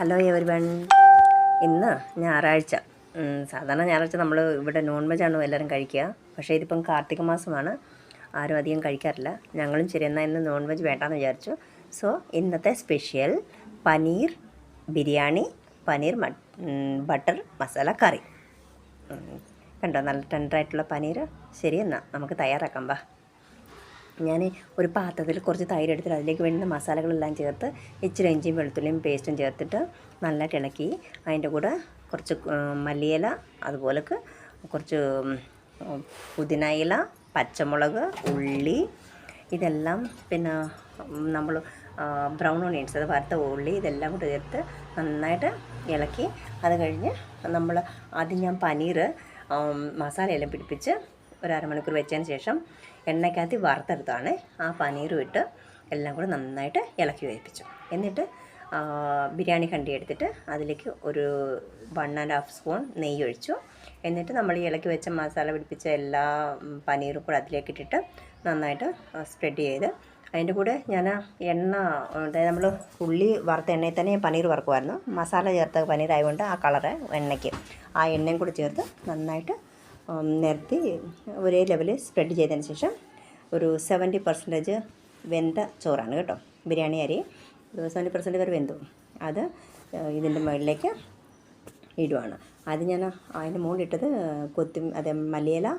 Hello everyone. ഇന്ന് ഞായറാഴ്ച. സാധാരണ ഞായറാഴ്ച നമ്മൾ ഇവിടെ നോൺ വെജാണ് എല്ലാവരും കഴിക്കുക. പക്ഷേ ഇതിപ്പം കാർത്തിക മാസമാണ്, ആരും അധികം കഴിക്കാറില്ല. ഞങ്ങളും ശരി എന്നാൽ ഇന്ന് നോൺ വെജ് വേണ്ടാന്ന് വിചാരിച്ചു. സോ ഇന്നത്തെ സ്പെഷ്യൽ പനീർ ബിരിയാണി, പനീർ ബട്ടർ മസാല കറി. കണ്ടോ, നല്ല ടെൻഡറായിട്ടുള്ള പനീർ. ശരി, എന്നാൽ നമുക്ക് തയ്യാറാക്കാം. വാ. ഞാൻ ഒരു പാത്രത്തിൽ കുറച്ച് തൈര് എടുത്തിട്ട് അതിലേക്ക് വേണ്ടുന്ന മസാലകളെല്ലാം ചേർത്ത് ഇച്ചിരി ഇഞ്ചിയും വെളുത്തുള്ളിയും പേസ്റ്റും ചേർത്തിട്ട് നല്ലതായിട്ട് ഇളക്കി, അതിൻ്റെ കൂടെ കുറച്ച് മല്ലിയില, അതുപോലെ കുറച്ച് പുതിന ഇല, പച്ചമുളക്, ഉള്ളി, ഇതെല്ലാം പിന്നെ നമ്മൾ ബ്രൗൺ ഓണിയൻസ്, അത് വറുത്ത ഉള്ളി, ഇതെല്ലാം കൂടെ ചേർത്ത് നന്നായിട്ട് ഇളക്കി. അത് കഴിഞ്ഞ് നമ്മൾ ആദ്യം ഞാൻ പനീർ മസാലയെല്ലാം പിടിപ്പിച്ച് ഒരു അരമണിക്കൂർ വെച്ചതിന് ശേഷം എണ്ണയ്ക്കകത്ത് വറുത്തെടുത്താണ് ആ പനീറും ഇട്ട് എല്ലാം കൂടെ നന്നായിട്ട് ഇളക്കി വേവിപ്പിച്ചു. എന്നിട്ട് ബിരിയാണി കണ്ടി എടുത്തിട്ട് അതിലേക്ക് ഒരു 1.5 സ്പൂൺ നെയ്യ് ഒഴിച്ചു. എന്നിട്ട് നമ്മൾ ഈ ഇളക്കി വെച്ച മസാല പിടിപ്പിച്ച എല്ലാ പനീറും കൂടെ അതിലേക്ക് ഇട്ടിട്ട് നന്നായിട്ട് സ്പ്രെഡ് ചെയ്ത്, അതിൻ്റെ കൂടെ ഞാൻ എണ്ണ, അതായത് നമ്മൾ ഉള്ളി വറുത്ത എണ്ണയിൽ തന്നെ പനീർ വറുക്കുമായിരുന്നു. മസാല ചേർത്ത പനീർ ആയതുകൊണ്ട് ആ കളറ് എണ്ണയ്ക്ക് ആ എണ്ണയും കൂടെ ചേർത്ത് നന്നായിട്ട് നിരത്തി ഒരേ ലെവലിൽ സ്പ്രെഡ് ചെയ്തതിന് ശേഷം ഒരു 70% വെന്ത ചോറാണ് കേട്ടോ, ബിരിയാണി അരി 70% വരെ വെന്തു. അത് ഇതിൻ്റെ മുകളിലേക്ക് ഇടുവാണ്. അത് ഞാൻ അതിന് മുകളിലിട്ടത് അതേ മല്ലിയില,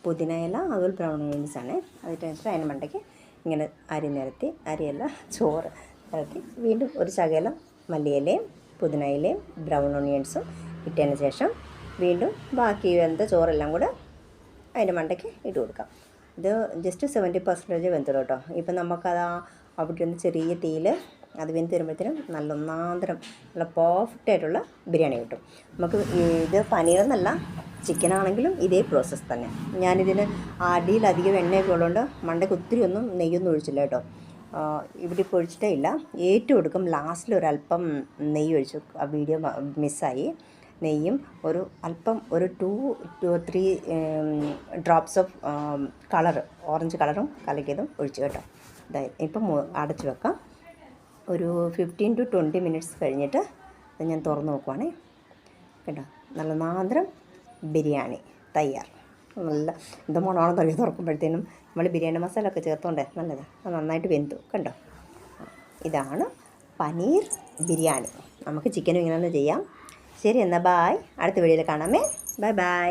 പുതിന ഇല, അതുപോലെ ബ്രൗൺ ഓണിയൻസാണ്. അതിനനുസരിച്ച് അതിന് മണ്ടയ്ക്ക് ഇങ്ങനെ അരി നിരത്തി, അരിയല്ല ചോറ് നിരത്തി വീണ്ടും ഒരു ശകലം മല്ലിയിലയും പുതിന ഇലയും ബ്രൗൺ ഓണിയൻസും ഇട്ടതിന് ശേഷം വീണ്ടും ബാക്കി വെന്ത ചോറെല്ലാം കൂടെ അതിൻ്റെ മണ്ടയ്ക്ക് ഇട്ട് കൊടുക്കാം. ഇത് ജസ്റ്റ് 70% വെന്തുള്ളൂ കേട്ടോ. ഇപ്പം നമുക്കത് അവിടെ നിന്ന് ചെറിയ തീയിൽ അത് വെന്ത് വരുമ്പോഴത്തേനും നല്ല ഒന്നാന്തരം നല്ല പെർഫെക്റ്റ് ആയിട്ടുള്ള ബിരിയാണി കിട്ടും. നമുക്ക് ഇത് പനീറെന്നല്ല, ചിക്കനാണെങ്കിലും ഇതേ പ്രോസസ്സ് തന്നെ. ഞാനിതിന് അടിയിലധികം എണ്ണയൊക്കെ ഉള്ളതുകൊണ്ട് മണ്ടയ്ക്ക് ഒത്തിരി ഒന്നും നെയ്യൊന്നും ഒഴിച്ചില്ല കേട്ടോ. ഇവിടെ ഇപ്പോൾ ഒഴിച്ചിട്ടേ ഇല്ല. ഏറ്റവും ഒടുക്കം ലാസ്റ്റിൽ ഒരല്പം നെയ്യ് ഒഴിച്ചു. ആ വീഡിയോ മിസ്സായി. നെയ്യും ഒരു അല്പം ഒരു 2-3 ഡ്രോപ്സ് ഓഫ് ഓറഞ്ച് കളറും കലക്കിയതും ഒഴിച്ചു കേട്ടോ. ഇപ്പം അടച്ചു വെക്കാം. ഒരു 15 to 20 മിനിറ്റ്സ് കഴിഞ്ഞിട്ട് ഞാൻ തുറന്ന് നോക്കുവാണേ. കേട്ടോ, നല്ല നാന്തരം ബിരിയാണി തയ്യാർ. നല്ല എന്താ മണമാണോ തള്ളി തുറക്കുമ്പോഴത്തേനും നമ്മൾ ബിരിയാണി മസാല ഒക്കെ ചേർത്തോണ്ടേ നല്ലത്. അത് നന്നായിട്ട് വെന്തു കണ്ടോ. ഇതാണ് പനീർ ബിരിയാണി. നമുക്ക് ചിക്കനും ഇങ്ങനെ തന്നെ ചെയ്യാം. ശരി, എന്നാൽ ബായ്. അടുത്ത വീഡിയോയിൽ കാണാമേ. Bye bye.